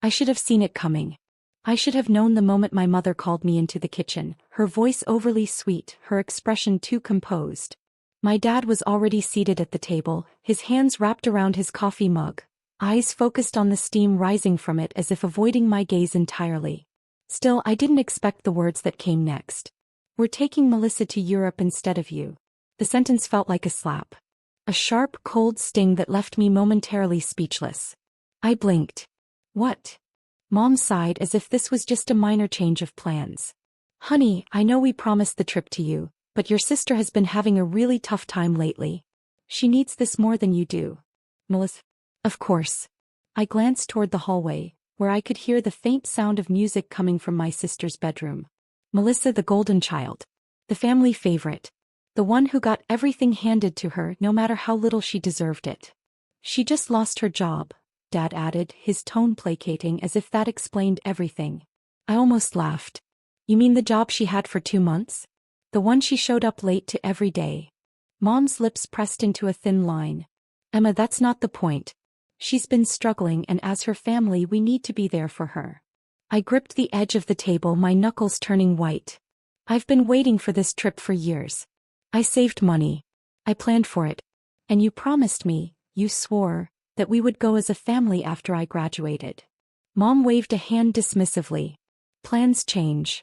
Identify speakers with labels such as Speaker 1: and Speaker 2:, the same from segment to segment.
Speaker 1: I should have seen it coming. I should have known the moment my mother called me into the kitchen, her voice overly sweet, her expression too composed. My dad was already seated at the table, his hands wrapped around his coffee mug, eyes focused on the steam rising from it as if avoiding my gaze entirely. Still, I didn't expect the words that came next. "We're taking Melissa to Europe instead of you." The sentence felt like a slap. A sharp, cold sting that left me momentarily speechless. I blinked. What? Mom sighed as if this was just a minor change of plans. "Honey, I know we promised the trip to you, but your sister has been having a really tough time lately. She needs this more than you do." "Melissa?" "Of course." I glanced toward the hallway, where I could hear the faint sound of music coming from my sister's bedroom. Melissa, the golden child. The family favorite. The one who got everything handed to her no matter how little she deserved it. "She just lost her job," Dad added, his tone placating as if that explained everything. I almost laughed. "You mean the job she had for 2 months? The one she showed up late to every day?" Mom's lips pressed into a thin line. "Emma, that's not the point. She's been struggling, and as her family we need to be there for her." I gripped the edge of the table, my knuckles turning white. "I've been waiting for this trip for years. I saved money. I planned for it. And you promised me, you swore, that we would go as a family after I graduated." Mom waved a hand dismissively. "Plans change.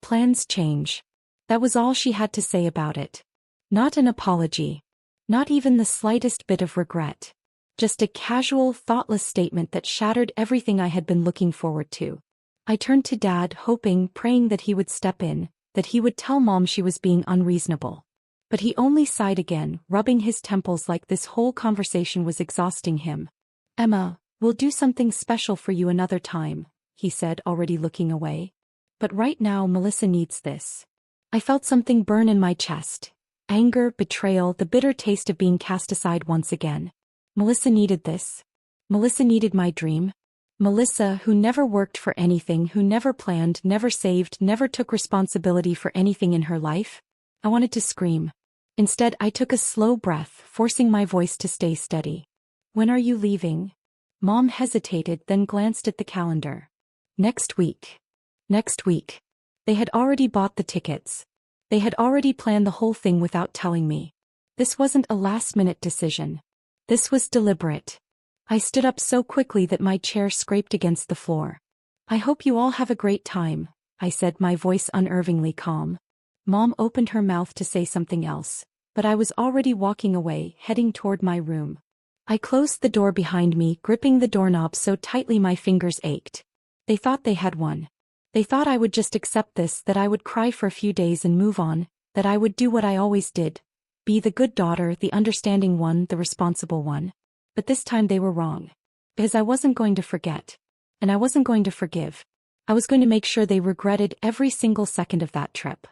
Speaker 1: Plans change." That was all she had to say about it. Not an apology. Not even the slightest bit of regret. Just a casual, thoughtless statement that shattered everything I had been looking forward to. I turned to Dad, hoping, praying that he would step in, that he would tell Mom she was being unreasonable. But he only sighed again, rubbing his temples like this whole conversation was exhausting him. "Emma, we'll do something special for you another time," he said, already looking away. "But right now Melissa needs this." I felt something burn in my chest. Anger, betrayal, the bitter taste of being cast aside once again. Melissa needed this. Melissa needed my dream. Melissa, who never worked for anything, who never planned, never saved, never took responsibility for anything in her life. I wanted to scream. Instead, I took a slow breath, forcing my voice to stay steady. "When are you leaving?" Mom hesitated, then glanced at the calendar. "Next week." Next week. They had already bought the tickets. They had already planned the whole thing without telling me. This wasn't a last-minute decision. This was deliberate. I stood up so quickly that my chair scraped against the floor. "I hope you all have a great time," I said, my voice unnervingly calm. Mom opened her mouth to say something else, but I was already walking away, heading toward my room. I closed the door behind me, gripping the doorknob so tightly my fingers ached. They thought they had won. They thought I would just accept this, that I would cry for a few days and move on, that I would do what I always did. Be the good daughter, the understanding one, the responsible one. But this time they were wrong. Because I wasn't going to forget. And I wasn't going to forgive. I was going to make sure they regretted every single second of that trip.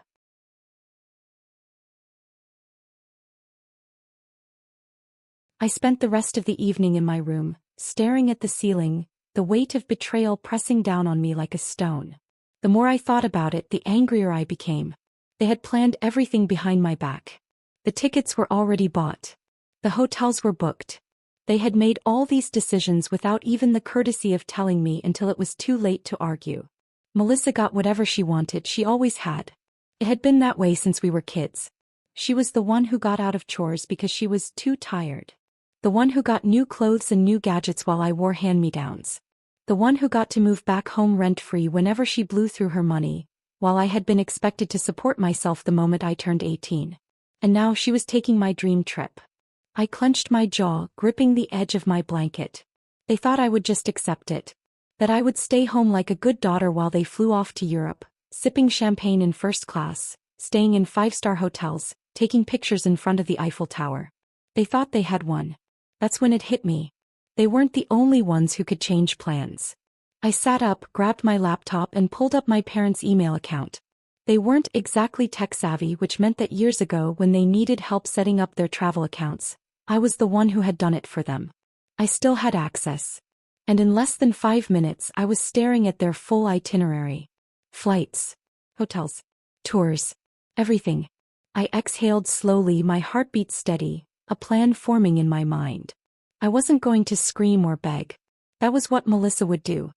Speaker 1: I spent the rest of the evening in my room, staring at the ceiling, the weight of betrayal pressing down on me like a stone. The more I thought about it, the angrier I became. They had planned everything behind my back. The tickets were already bought. The hotels were booked. They had made all these decisions without even the courtesy of telling me until it was too late to argue. Melissa got whatever she wanted, she always had. It had been that way since we were kids. She was the one who got out of chores because she was too tired. The one who got new clothes and new gadgets while I wore hand-me-downs. The one who got to move back home rent-free whenever she blew through her money, while I had been expected to support myself the moment I turned 18. And now she was taking my dream trip. I clenched my jaw, gripping the edge of my blanket. They thought I would just accept it. That I would stay home like a good daughter while they flew off to Europe, sipping champagne in first class, staying in 5-star hotels, taking pictures in front of the Eiffel Tower. They thought they had won. That's when it hit me. They weren't the only ones who could change plans. I sat up, grabbed my laptop and pulled up my parents' email account. They weren't exactly tech-savvy, which meant that years ago when they needed help setting up their travel accounts, I was the one who had done it for them. I still had access. And in less than 5 minutes I was staring at their full itinerary. Flights. Hotels. Tours. Everything. I exhaled slowly, my heartbeat steady, a plan forming in my mind. I wasn't going to scream or beg. That was what Melissa would do.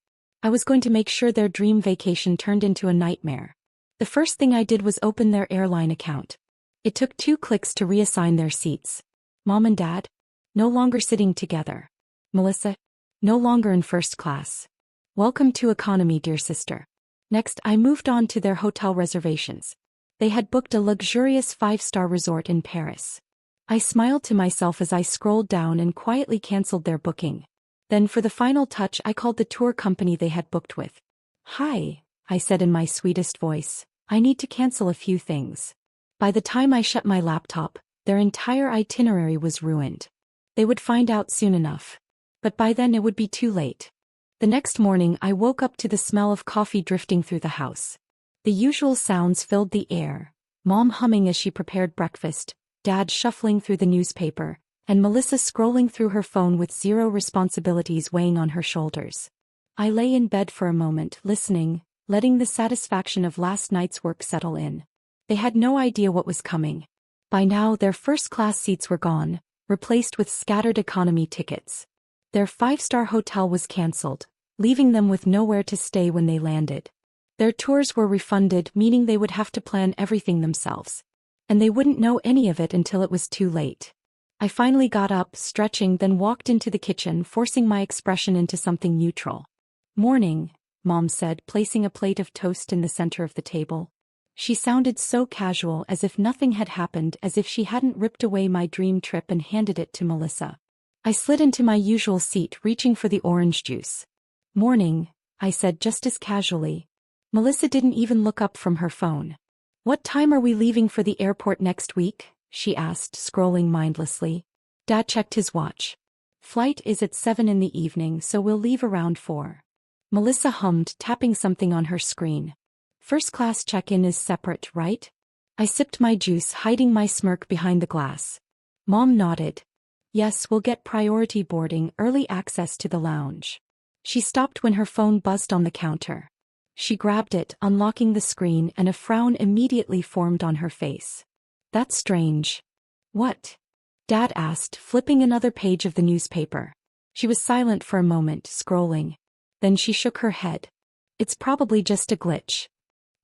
Speaker 1: I was going to make sure their dream vacation turned into a nightmare. The first thing I did was open their airline account. It took 2 clicks to reassign their seats. Mom and Dad? No longer sitting together. Melissa? No longer in first class. Welcome to economy, dear sister. Next, I moved on to their hotel reservations. They had booked a luxurious 5-star resort in Paris. I smiled to myself as I scrolled down and quietly canceled their booking. Then for the final touch, I called the tour company they had booked with. Hi, I said in my sweetest voice. I need to cancel a few things. By the time I shut my laptop, their entire itinerary was ruined. They would find out soon enough. But by then it would be too late. The next morning I woke up to the smell of coffee drifting through the house. The usual sounds filled the air, Mom humming as she prepared breakfast, Dad shuffling through the newspaper, and Melissa scrolling through her phone with 0 responsibilities weighing on her shoulders. I lay in bed for a moment, listening, letting the satisfaction of last night's work settle in. They had no idea what was coming. By now their first-class seats were gone, replaced with scattered economy tickets. Their 5-star hotel was cancelled, leaving them with nowhere to stay when they landed. Their tours were refunded, meaning they would have to plan everything themselves. And they wouldn't know any of it until it was too late. I finally got up, stretching, then walked into the kitchen, forcing my expression into something neutral. Morning, Mom said, placing a plate of toast in the center of the table. She sounded so casual, as if nothing had happened, as if she hadn't ripped away my dream trip and handed it to Melissa. I slid into my usual seat, reaching for the orange juice. Morning, I said just as casually. Melissa didn't even look up from her phone. What time are we leaving for the airport next week? She asked, scrolling mindlessly. Dad checked his watch. Flight is at 7 in the evening, so we'll leave around 4. Melissa hummed, tapping something on her screen. First-class check-in is separate, right? I sipped my juice, hiding my smirk behind the glass. Mom nodded. Yes, we'll get priority boarding, early access to the lounge. She stopped when her phone buzzed on the counter. She grabbed it, unlocking the screen, and a frown immediately formed on her face. That's strange. What? Dad asked, flipping another page of the newspaper. She was silent for a moment, scrolling. Then she shook her head. It's probably just a glitch.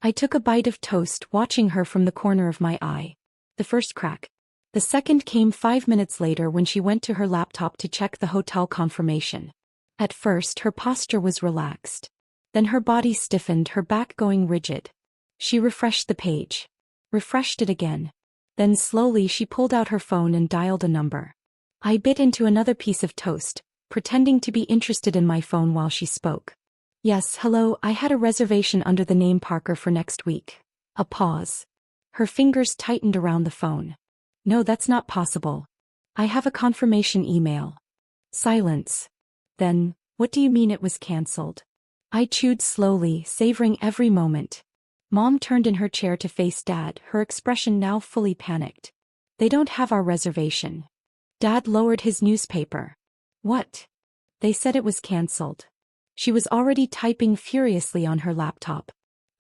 Speaker 1: I took a bite of toast, watching her from the corner of my eye. The first crack. The second came 5 minutes later when she went to her laptop to check the hotel confirmation. At first, her posture was relaxed. Then her body stiffened, her back going rigid. She refreshed the page. Refreshed it again. Then slowly she pulled out her phone and dialed a number. I bit into another piece of toast, pretending to be interested in my phone while she spoke. Yes, hello, I had a reservation under the name Parker for next week. A pause. Her fingers tightened around the phone. No, that's not possible. I have a confirmation email. Silence. Then, what do you mean it was cancelled? I chewed slowly, savoring every moment. Mom turned in her chair to face Dad, her expression now fully panicked. They don't have our reservation. Dad lowered his newspaper. What? They said it was cancelled. She was already typing furiously on her laptop.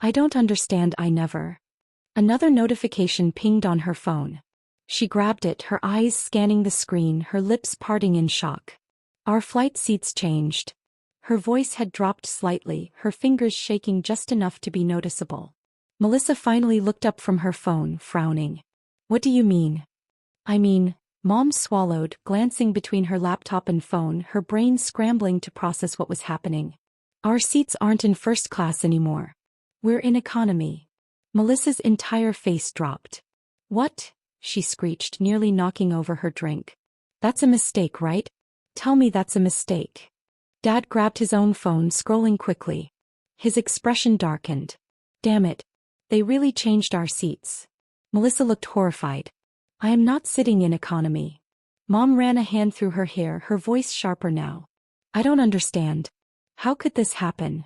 Speaker 1: I don't understand, I never. Another notification pinged on her phone. She grabbed it, her eyes scanning the screen, her lips parting in shock. Our flight seats changed. Her voice had dropped slightly, her fingers shaking just enough to be noticeable. Melissa finally looked up from her phone, frowning. What do you mean? I mean, Mom swallowed, glancing between her laptop and phone, her brain scrambling to process what was happening. Our seats aren't in first class anymore. We're in economy. Melissa's entire face dropped. What? She screeched, nearly knocking over her drink. That's a mistake, right? Tell me that's a mistake. Dad grabbed his own phone, scrolling quickly. His expression darkened. Damn it. They really changed our seats. Melissa looked horrified. I am not sitting in economy. Mom ran a hand through her hair, her voice sharper now. I don't understand. How could this happen?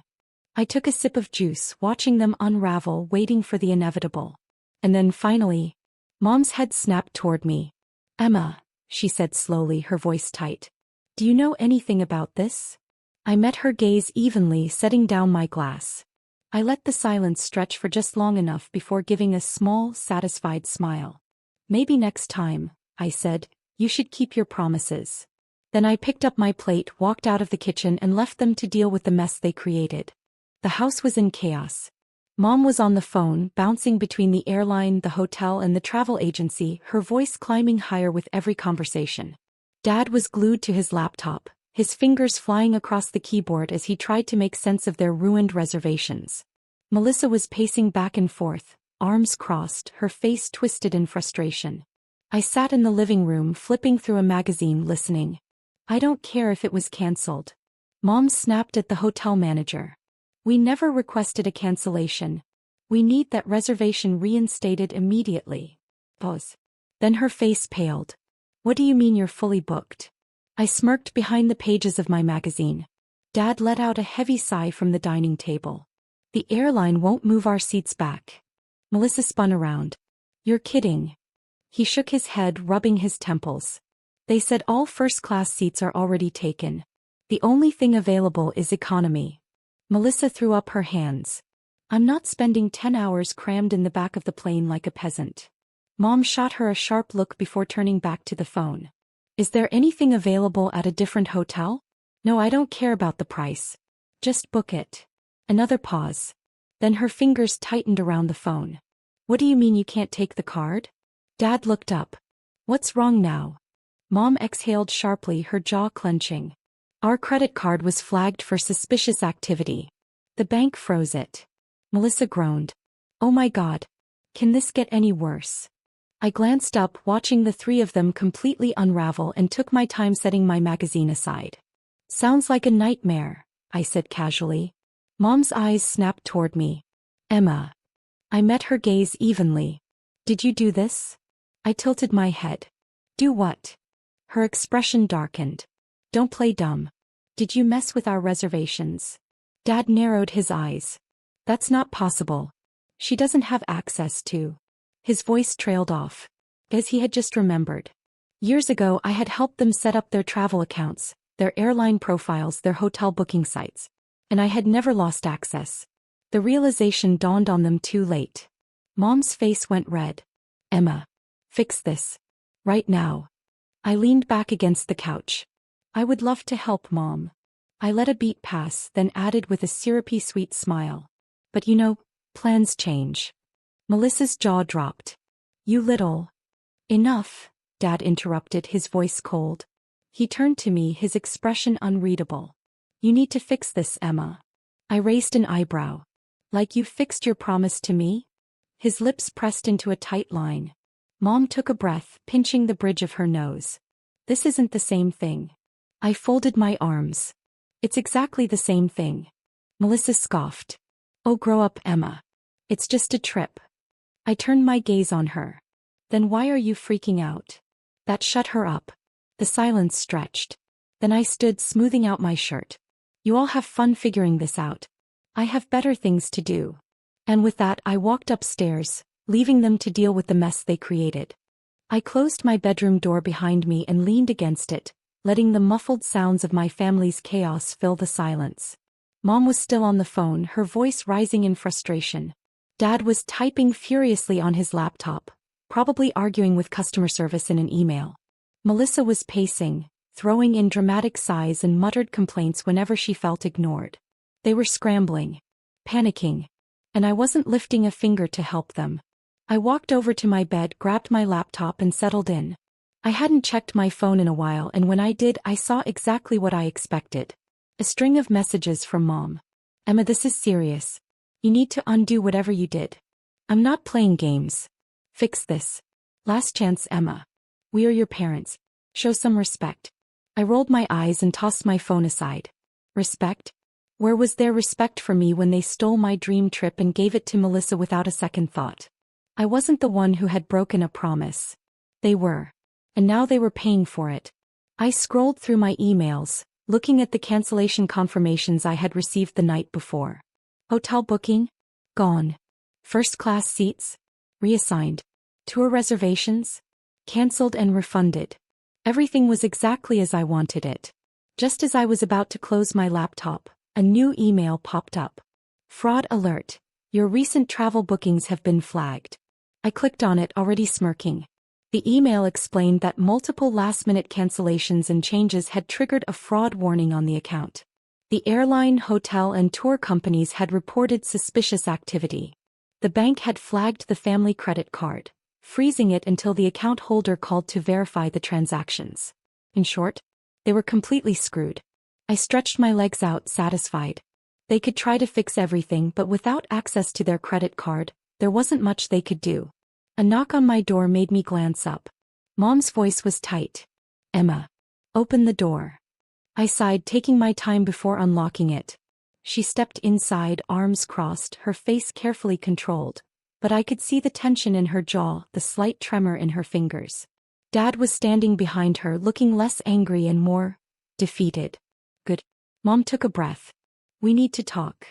Speaker 1: I took a sip of juice, watching them unravel, waiting for the inevitable. And then finally, Mom's head snapped toward me. Emma, she said slowly, her voice tight. Do you know anything about this? I met her gaze evenly, setting down my glass. I let the silence stretch for just long enough before giving a small, satisfied smile. Maybe next time, I said, you should keep your promises. Then I picked up my plate, walked out of the kitchen and left them to deal with the mess they created. The house was in chaos. Mom was on the phone, bouncing between the airline, the hotel and the travel agency, her voice climbing higher with every conversation. Dad was glued to his laptop, his fingers flying across the keyboard as he tried to make sense of their ruined reservations. Melissa was pacing back and forth, arms crossed, her face twisted in frustration. I sat in the living room flipping through a magazine listening. I don't care if it was cancelled. Mom snapped at the hotel manager. We never requested a cancellation. We need that reservation reinstated immediately. Pause. Then her face paled. What do you mean you're fully booked? I smirked behind the pages of my magazine. Dad let out a heavy sigh from the dining table. The airline won't move our seats back. Melissa spun around. You're kidding. He shook his head, rubbing his temples. They said all first-class seats are already taken. The only thing available is economy. Melissa threw up her hands. I'm not spending 10 hours crammed in the back of the plane like a peasant. Mom shot her a sharp look before turning back to the phone. Is there anything available at a different hotel? No, I don't care about the price. Just book it. Another pause. Then her fingers tightened around the phone. What do you mean you can't take the card? Dad looked up. What's wrong now? Mom exhaled sharply, her jaw clenching. Our credit card was flagged for suspicious activity. The bank froze it. Melissa groaned. Oh my God. Can this get any worse? I glanced up, watching the three of them completely unravel, and took my time setting my magazine aside. Sounds like a nightmare, I said casually. Mom's eyes snapped toward me. Emma. I met her gaze evenly. Did you do this? I tilted my head. Do what? Her expression darkened. Don't play dumb. Did you mess with our reservations? Dad narrowed his eyes. That's not possible. She doesn't have access to. His voice trailed off. As he had just remembered. Years ago I had helped them set up their travel accounts, their airline profiles, their hotel booking sites. And I had never lost access. The realization dawned on them too late. Mom's face went red. Emma. Fix this. Right now. I leaned back against the couch. I would love to help, Mom. I let a beat pass, then added with a syrupy sweet smile. But you know, plans change. Melissa's jaw dropped. You little. Enough, Dad interrupted, his voice cold. He turned to me, his expression unreadable. You need to fix this, Emma. I raised an eyebrow. Like you fixed your promise to me? His lips pressed into a tight line. Mom took a breath, pinching the bridge of her nose. This isn't the same thing. I folded my arms. It's exactly the same thing. Melissa scoffed. Oh, grow up, Emma. It's just a trip. I turned my gaze on her. Then why are you freaking out? That shut her up. The silence stretched. Then I stood, smoothing out my shirt. You all have fun figuring this out. I have better things to do. And with that I walked upstairs, leaving them to deal with the mess they created. I closed my bedroom door behind me and leaned against it, letting the muffled sounds of my family's chaos fill the silence. Mom was still on the phone, her voice rising in frustration. Dad was typing furiously on his laptop, probably arguing with customer service in an email. Melissa was pacing, throwing in dramatic sighs and muttered complaints whenever she felt ignored. They were scrambling, panicking, and I wasn't lifting a finger to help them. I walked over to my bed, grabbed my laptop and settled in. I hadn't checked my phone in a while, and when I did I saw exactly what I expected. A string of messages from Mom. Emma, this is serious. You need to undo whatever you did. I'm not playing games. Fix this. Last chance, Emma. We are your parents. Show some respect. I rolled my eyes and tossed my phone aside. Respect? Where was their respect for me when they stole my dream trip and gave it to Melissa without a second thought? I wasn't the one who had broken a promise. They were. And now they were paying for it. I scrolled through my emails, looking at the cancellation confirmations I had received the night before. Hotel booking? Gone. First-class seats? Reassigned. Tour reservations? Cancelled and refunded. Everything was exactly as I wanted it. Just as I was about to close my laptop, a new email popped up. Fraud alert. Your recent travel bookings have been flagged. I clicked on it, already smirking. The email explained that multiple last-minute cancellations and changes had triggered a fraud warning on the account. The airline, hotel, and tour companies had reported suspicious activity. The bank had flagged the family credit card, freezing it until the account holder called to verify the transactions. In short, they were completely screwed. I stretched my legs out, satisfied. They could try to fix everything, but without access to their credit card, there wasn't much they could do. A knock on my door made me glance up. Mom's voice was tight. "Emma, open the door." I sighed, taking my time before unlocking it. She stepped inside, arms crossed, her face carefully controlled, but I could see the tension in her jaw, the slight tremor in her fingers. Dad was standing behind her, looking less angry and more defeated. "Good." Mom took a breath. "We need to talk."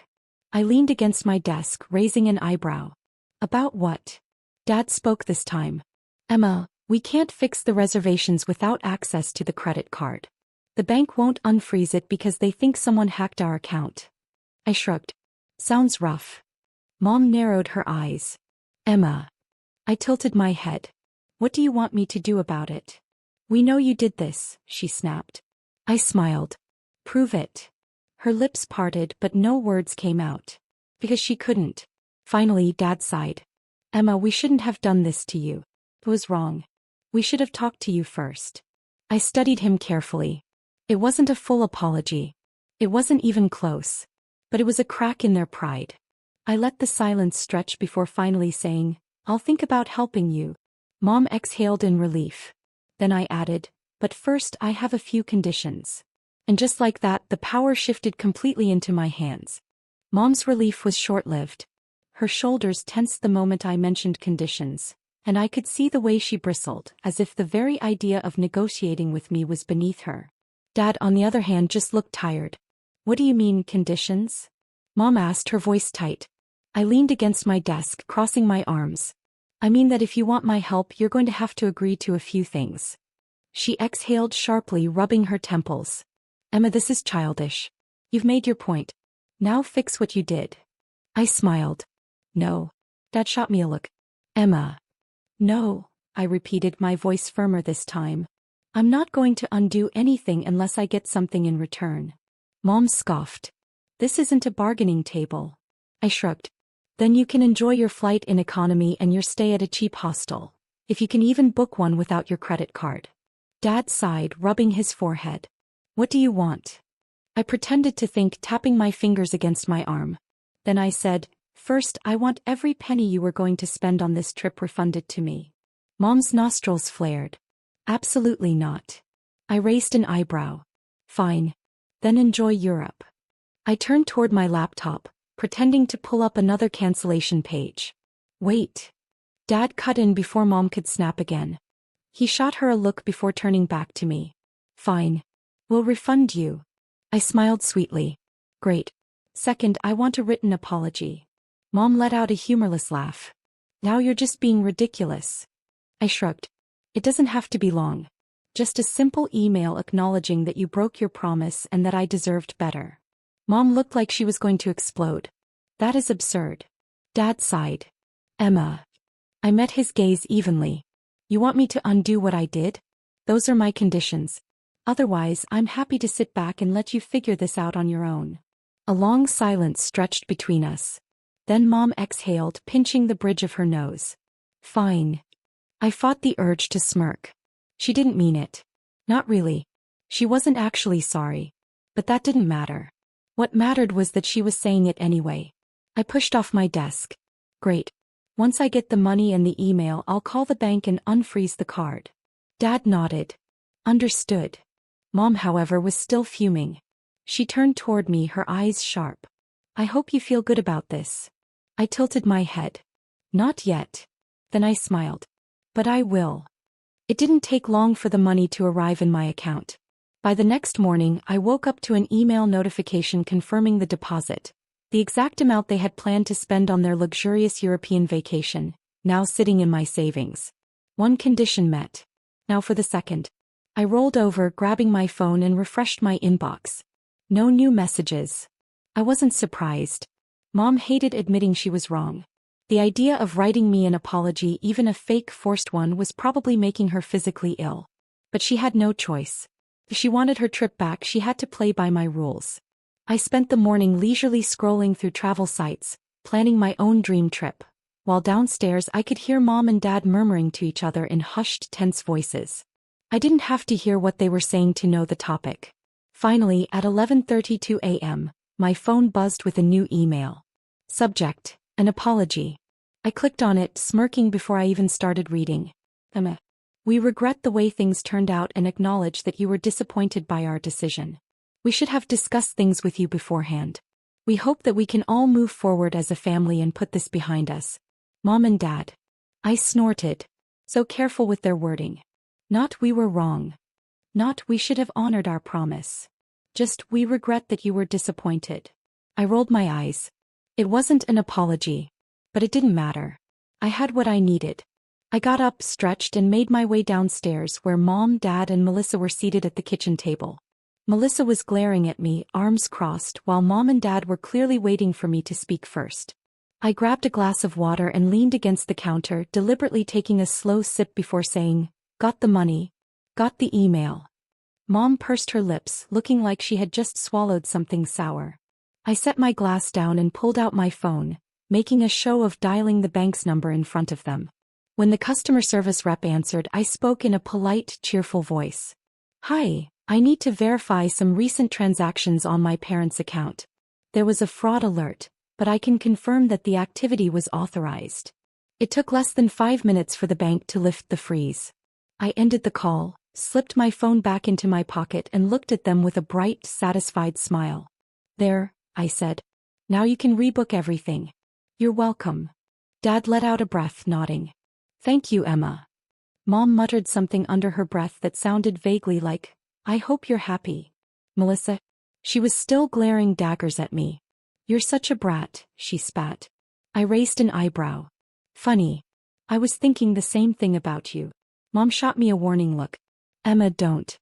Speaker 1: I leaned against my desk, raising an eyebrow. "About what?" Dad spoke this time. "Emma, we can't fix the reservations without access to the credit card. The bank won't unfreeze it because they think someone hacked our account." I shrugged. "Sounds rough." Mom narrowed her eyes. "Emma." I tilted my head. "What do you want me to do about it?" "We know you did this," she snapped. I smiled. "Prove it." Her lips parted, but no words came out. Because she couldn't. Finally, Dad sighed. "Emma, we shouldn't have done this to you. It was wrong. We should have talked to you first." I studied him carefully. It wasn't a full apology. It wasn't even close. But it was a crack in their pride. I let the silence stretch before finally saying, "I'll think about helping you." Mom exhaled in relief. Then I added, "But first I have a few conditions." And just like that, the power shifted completely into my hands. Mom's relief was short-lived. Her shoulders tensed the moment I mentioned conditions, and I could see the way she bristled, as if the very idea of negotiating with me was beneath her. Dad, on the other hand, just looked tired. "What do you mean, conditions?" Mom asked, her voice tight. I leaned against my desk, crossing my arms. "I mean that if you want my help, you're going to have to agree to a few things." She exhaled sharply, rubbing her temples. "Emma, this is childish. You've made your point. Now fix what you did." I smiled. "No." Dad shot me a look. "Emma." "No," I repeated, my voice firmer this time. "I'm not going to undo anything unless I get something in return." Mom scoffed. "This isn't a bargaining table." I shrugged. "Then you can enjoy your flight in economy and your stay at a cheap hostel, if you can even book one without your credit card." Dad sighed, rubbing his forehead. "What do you want?" I pretended to think, tapping my fingers against my arm. Then I said, "First, I want every penny you were going to spend on this trip refunded to me." Mom's nostrils flared. "Absolutely not." I raised an eyebrow. "Fine. Then enjoy Europe." I turned toward my laptop, pretending to pull up another cancellation page. "Wait." Dad cut in before Mom could snap again. He shot her a look before turning back to me. "Fine. We'll refund you." I smiled sweetly. "Great. Second, I want a written apology." Mom let out a humorless laugh. "Now you're just being ridiculous." I shrugged. "It doesn't have to be long. Just a simple email acknowledging that you broke your promise and that I deserved better." Mom looked like she was going to explode. "That is absurd." Dad sighed. "Emma." I met his gaze evenly. "You want me to undo what I did? Those are my conditions. Otherwise, I'm happy to sit back and let you figure this out on your own." A long silence stretched between us. Then Mom exhaled, pinching the bridge of her nose. "Fine." I fought the urge to smirk. She didn't mean it. Not really. She wasn't actually sorry. But that didn't matter. What mattered was that she was saying it anyway. I pushed off my desk. "Great. Once I get the money and the email, I'll call the bank and unfreeze the card." Dad nodded. "Understood." Mom, however, was still fuming. She turned toward me, her eyes sharp. "I hope you feel good about this." I tilted my head. "Not yet." Then I smiled. "But I will." It didn't take long for the money to arrive in my account. By the next morning, I woke up to an email notification confirming the deposit, the exact amount they had planned to spend on their luxurious European vacation, now sitting in my savings. One condition met. Now for the second. I rolled over, grabbing my phone, and refreshed my inbox. No new messages. I wasn't surprised. Mom hated admitting she was wrong. The The idea of writing me an apology, even a fake forced one, was probably making her physically ill. But she had no choice. If she wanted her trip back, she had to play by my rules. I spent the morning leisurely scrolling through travel sites, planning my own dream trip. While downstairs I could hear Mom and Dad murmuring to each other in hushed, tense voices. I didn't have to hear what they were saying to know the topic. Finally, at 11:32 a.m., my phone buzzed with a new email. Subject: an apology. I clicked on it, smirking before I even started reading. Emma, we regret the way things turned out and acknowledge that you were disappointed by our decision. We should have discussed things with you beforehand. We hope that we can all move forward as a family and put this behind us. Mom and Dad. I snorted. So careful with their wording. Not we were wrong. Not we should have honored our promise. Just we regret that you were disappointed. I rolled my eyes. It wasn't an apology. But it didn't matter. I had what I needed. I got up, stretched, and made my way downstairs where Mom, Dad, and Melissa were seated at the kitchen table. Melissa was glaring at me, arms crossed, while Mom and Dad were clearly waiting for me to speak first. I grabbed a glass of water and leaned against the counter, deliberately taking a slow sip before saying, "Got the money. Got the email." Mom pursed her lips, looking like she had just swallowed something sour. I set my glass down and pulled out my phone, making a show of dialing the bank's number in front of them. When the customer service rep answered, I spoke in a polite, cheerful voice. "Hi, I need to verify some recent transactions on my parents' account. There was a fraud alert, but I can confirm that the activity was authorized." It took less than 5 minutes for the bank to lift the freeze. I ended the call, slipped my phone back into my pocket and looked at them with a bright, satisfied smile. "There," I said. "Now you can rebook everything." "You're welcome." Dad let out a breath, nodding. "Thank you, Emma." Mom muttered something under her breath that sounded vaguely like, "I hope you're happy." "Melissa?" She was still glaring daggers at me. "You're such a brat," she spat. I raised an eyebrow. "Funny. I was thinking the same thing about you." Mom shot me a warning look. "Emma, don't."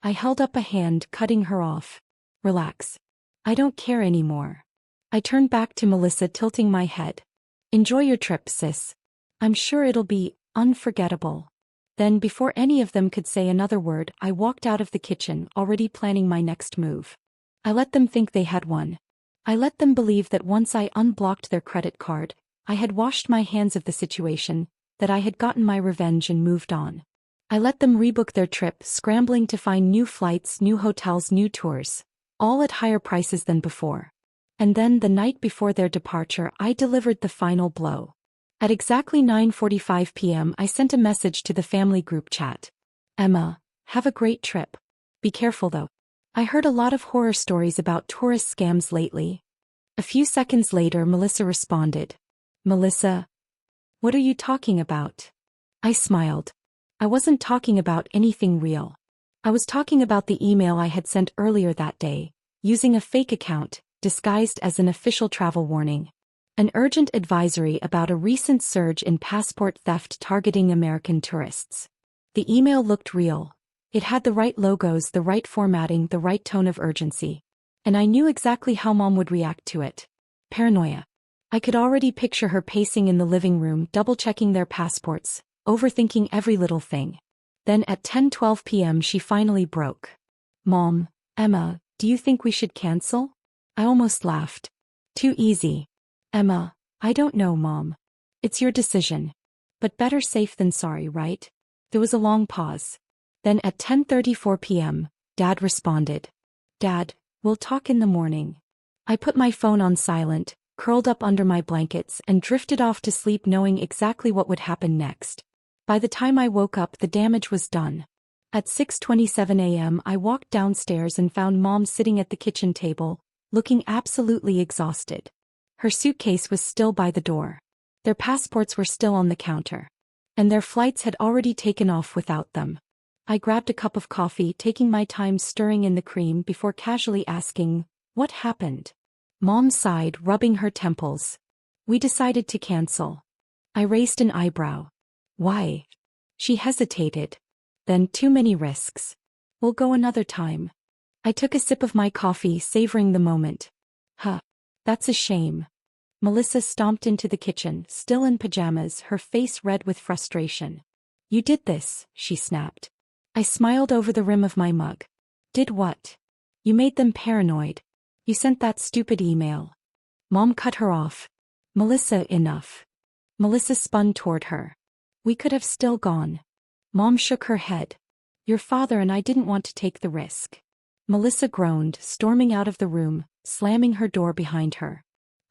Speaker 1: I held up a hand, cutting her off. "Relax. I don't care anymore." I turned back to Melissa, tilting my head. "Enjoy your trip, sis. I'm sure it'll be unforgettable." Then, before any of them could say another word, I walked out of the kitchen, already planning my next move. I let them think they had won. I let them believe that once I unblocked their credit card, I had washed my hands of the situation, that I had gotten my revenge and moved on. I let them rebook their trip, scrambling to find new flights, new hotels, new tours, all at higher prices than before. And then, the night before their departure, I delivered the final blow. At exactly 9:45 p.m. I sent a message to the family group chat. "Emma, have a great trip. Be careful though. I heard a lot of horror stories about tourist scams lately." A few seconds later, Melissa responded. "Melissa? What are you talking about?" I smiled. I wasn't talking about anything real. I was talking about the email I had sent earlier that day, using a fake account, disguised as an official travel warning. An urgent advisory about a recent surge in passport theft targeting American tourists. The email looked real. It had the right logos, the right formatting, the right tone of urgency. And I knew exactly how Mom would react to it. Paranoia. I could already picture her pacing in the living room, double-checking their passports, overthinking every little thing. Then at 10:12 p.m. she finally broke. "Mom, Emma, do you think we should cancel?" I almost laughed. "Too easy." "Emma, I don't know, Mom. It's your decision. But better safe than sorry, right?" There was a long pause. Then at 10:34 p.m., Dad responded. "Dad, we'll talk in the morning." I put my phone on silent, curled up under my blankets, and drifted off to sleep knowing exactly what would happen next. By the time I woke up, the damage was done. At 6:27 a.m. I walked downstairs and found Mom sitting at the kitchen table, looking absolutely exhausted. Her suitcase was still by the door. Their passports were still on the counter. And their flights had already taken off without them. I grabbed a cup of coffee, taking my time stirring in the cream before casually asking, "What happened?" Mom sighed, rubbing her temples. "We decided to cancel." I raised an eyebrow. "Why?" She hesitated. "Then too many risks. We'll go another time." I took a sip of my coffee, savoring the moment. "Huh. That's a shame." Melissa stomped into the kitchen, still in pajamas, her face red with frustration. You did this, she snapped. I smiled over the rim of my mug. Did what? You made them paranoid. You sent that stupid email. Mom cut her off. Melissa, enough. Melissa spun toward her. We could have still gone. Mom shook her head. Your father and I didn't want to take the risk. Melissa groaned, storming out of the room, slamming her door behind her.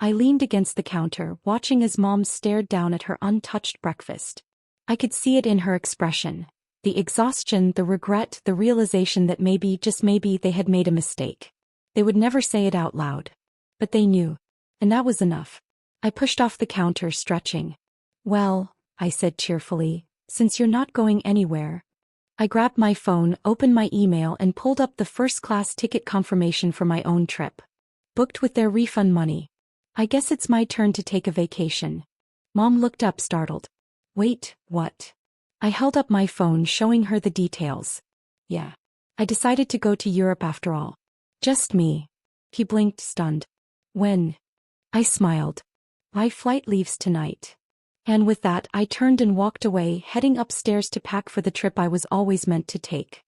Speaker 1: I leaned against the counter, watching as Mom stared down at her untouched breakfast. I could see it in her expression. The exhaustion, the regret, the realization that maybe, just maybe, they had made a mistake. They would never say it out loud. But they knew. And that was enough. I pushed off the counter, stretching. Well, I said cheerfully, since you're not going anywhere. I grabbed my phone, opened my email, and pulled up the first-class ticket confirmation for my own trip. Booked with their refund money. I guess it's my turn to take a vacation. Mom looked up, startled. Wait, what? I held up my phone, showing her the details. Yeah. I decided to go to Europe after all. Just me. He blinked, stunned. When? I smiled. My flight leaves tonight. And with that, I turned and walked away, heading upstairs to pack for the trip I was always meant to take.